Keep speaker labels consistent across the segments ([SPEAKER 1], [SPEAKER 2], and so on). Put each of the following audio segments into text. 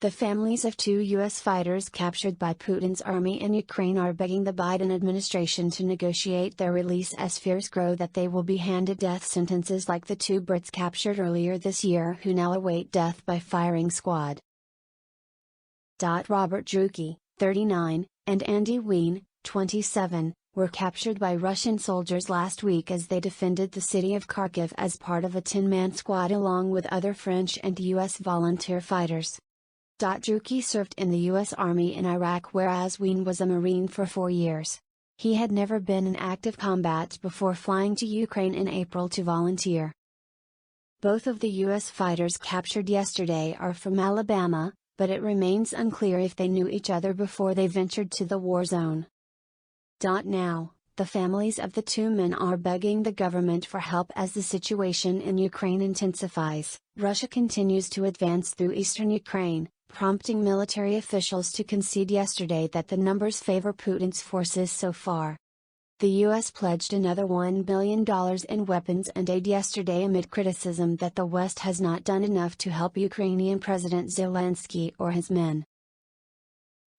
[SPEAKER 1] The families of two U.S. fighters captured by Putin's army in Ukraine are begging the Biden administration to negotiate their release as fears grow that they will be handed death sentences like the two Brits captured earlier this year who now await death by firing squad. Robert Drueke, 39, and Andy Wein, 27, were captured by Russian soldiers last week as they defended the city of Kharkiv as part of a 10-man squad along with other French and U.S. volunteer fighters. Drueke served in the U.S. Army in Iraq, whereas Wein was a Marine for 4 years. He had never been in active combat before flying to Ukraine in April to volunteer. Both of the U.S. fighters captured yesterday are from Alabama, but it remains unclear if they knew each other before they ventured to the war zone. Now, the families of the two men are begging the government for help as the situation in Ukraine intensifies. Russia continues to advance through eastern Ukraine, prompting military officials to concede yesterday that the numbers favor Putin's forces so far. The U.S. pledged another $1 billion in weapons and aid yesterday amid criticism that the West has not done enough to help Ukrainian President Zelensky or his men.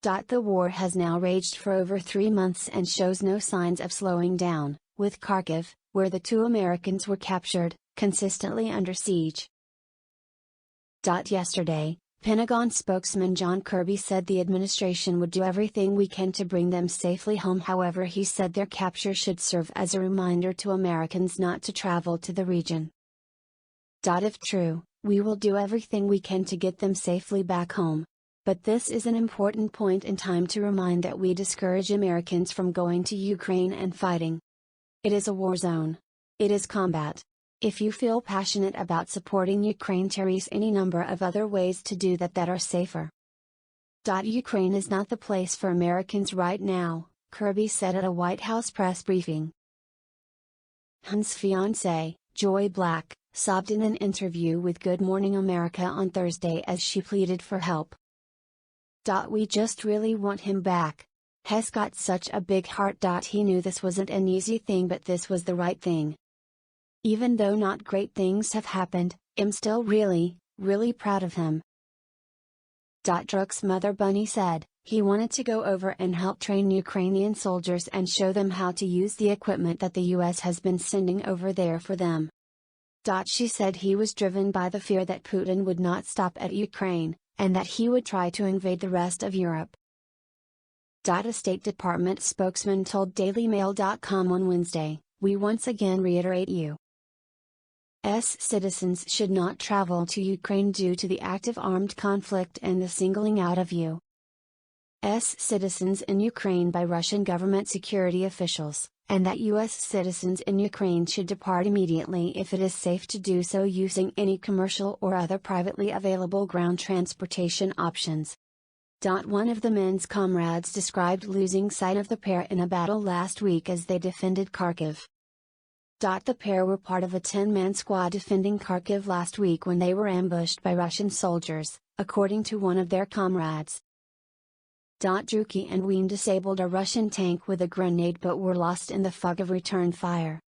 [SPEAKER 1] The war has now raged for over 3 months and shows no signs of slowing down, with Kharkiv, where the two Americans were captured, consistently under siege. Yesterday, Pentagon spokesman John Kirby said the administration would do everything we can to bring them safely home. However, he said their capture should serve as a reminder to Americans not to travel to the region. If true, we will do everything we can to get them safely back home. But this is an important point in time to remind that we discourage Americans from going to Ukraine and fighting. It is a war zone. It is combat. If you feel passionate about supporting Ukraine, there is any number of other ways to do that are safer. Ukraine is not the place for Americans right now, Kirby said at a White House press briefing. Hunt's fiancée, Joy Black, sobbed in an interview with Good Morning America on Thursday as she pleaded for help. We just really want him back. He's got such a big heart. He knew this wasn't an easy thing, but this was the right thing. Even though not great things have happened, I'm still really, really proud of him. Druke's mother Bunny said, he wanted to go over and help train Ukrainian soldiers and show them how to use the equipment that the US has been sending over there for them. She said he was driven by the fear that Putin would not stop at Ukraine, and that he would try to invade the rest of Europe. A State Department spokesman told DailyMail.com on Wednesday, we once again reiterate U.S. citizens should not travel to Ukraine due to the active armed conflict and the singling out of U.S. citizens in Ukraine by Russian government security officials, and that U.S. citizens in Ukraine should depart immediately if it is safe to do so using any commercial or other privately available ground transportation options. One of the men's comrades described losing sight of the pair in a battle last week as they defended Kharkiv. The pair were part of a 10-man squad defending Kharkiv last week when they were ambushed by Russian soldiers, according to one of their comrades. Drueke and Wein disabled a Russian tank with a grenade but were lost in the fog of return fire.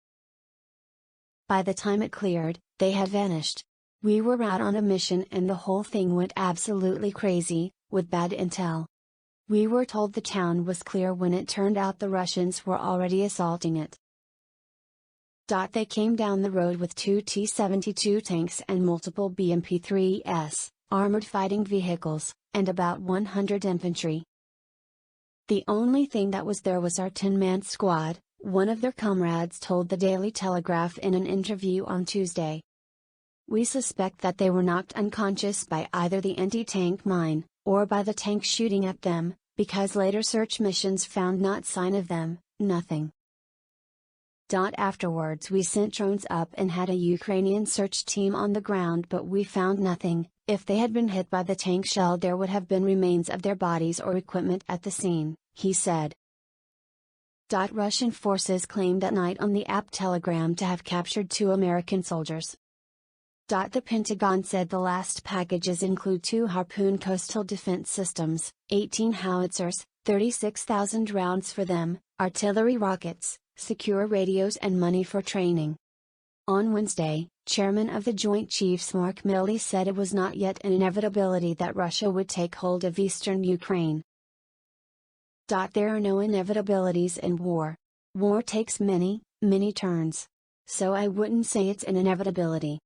[SPEAKER 1] By the time it cleared, they had vanished. We were out on a mission and the whole thing went absolutely crazy, with bad intel. We were told the town was clear when it turned out the Russians were already assaulting it. They came down the road with 2 T-72 tanks and multiple BMP-3s, armored fighting vehicles, and about 100 infantry. The only thing that was there was our 10-man squad, one of their comrades told the Daily Telegraph in an interview on Tuesday. We suspect that they were knocked unconscious by either the anti-tank mine, or by the tank shooting at them, because later search missions found not sign of them, nothing. Afterwards we sent drones up and had a Ukrainian search team on the ground, but we found nothing. If they had been hit by the tank shell there would have been remains of their bodies or equipment at the scene, he said. Russian forces claimed that night on the app Telegram to have captured 2 American soldiers. The Pentagon said the last packages include 2 Harpoon coastal defense systems, 18 howitzers, 36,000 rounds for them, artillery rockets, secure radios and money for training. On Wednesday, Chairman of the Joint Chiefs Mark Milley said it was not yet an inevitability that Russia would take hold of eastern Ukraine. There are no inevitabilities in war. War takes many, many turns. So I wouldn't say it's an inevitability.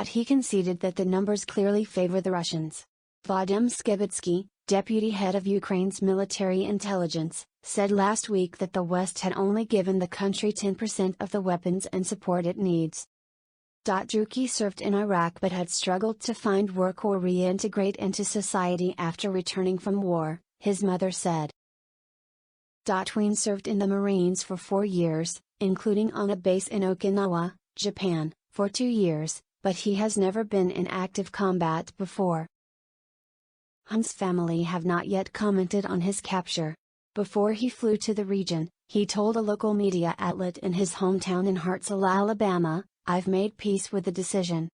[SPEAKER 1] He conceded that the numbers clearly favor the Russians. Vadim Skibitsky, deputy head of Ukraine's military intelligence, said last week that the West had only given the country 10% of the weapons and support it needs. Druki served in Iraq but had struggled to find work or reintegrate into society after returning from war, his mother said. Tween served in the Marines for 4 years, including on a base in Okinawa, Japan, for 2 years, but he has never been in active combat before. Hunt's family have not yet commented on his capture. Before he flew to the region, he told a local media outlet in his hometown in Hartselle, Alabama, "I've made peace with the decision.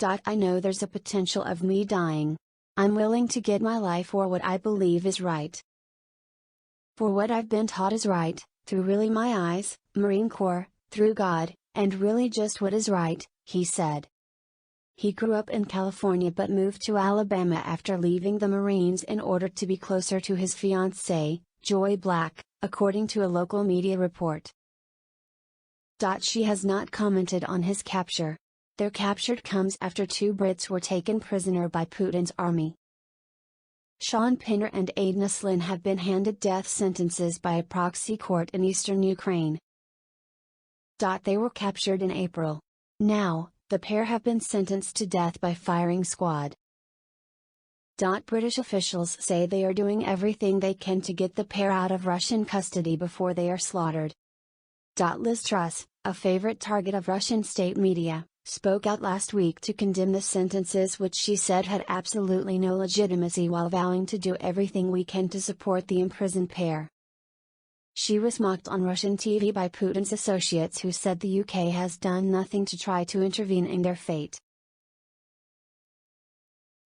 [SPEAKER 1] I know there's a potential of me dying. I'm willing to give my life for what I believe is right. For what I've been taught is right, through really my eyes, Marine Corps, through God, and really just what is right," he said. He grew up in California but moved to Alabama after leaving the Marines in order to be closer to his fiancée, Joy Black, according to a local media report. She has not commented on his capture. Their capture comes after 2 Brits were taken prisoner by Putin's army. Sean Pinner and Aidna Slin have been handed death sentences by a proxy court in eastern Ukraine. They were captured in April. Now, the pair have been sentenced to death by firing squad. British officials say they are doing everything they can to get the pair out of Russian custody before they are slaughtered. Liz Truss, a favorite target of Russian state media, spoke out last week to condemn the sentences which she said had absolutely no legitimacy while vowing to do everything we can to support the imprisoned pair. She was mocked on Russian TV by Putin's associates who said the UK has done nothing to try to intervene in their fate.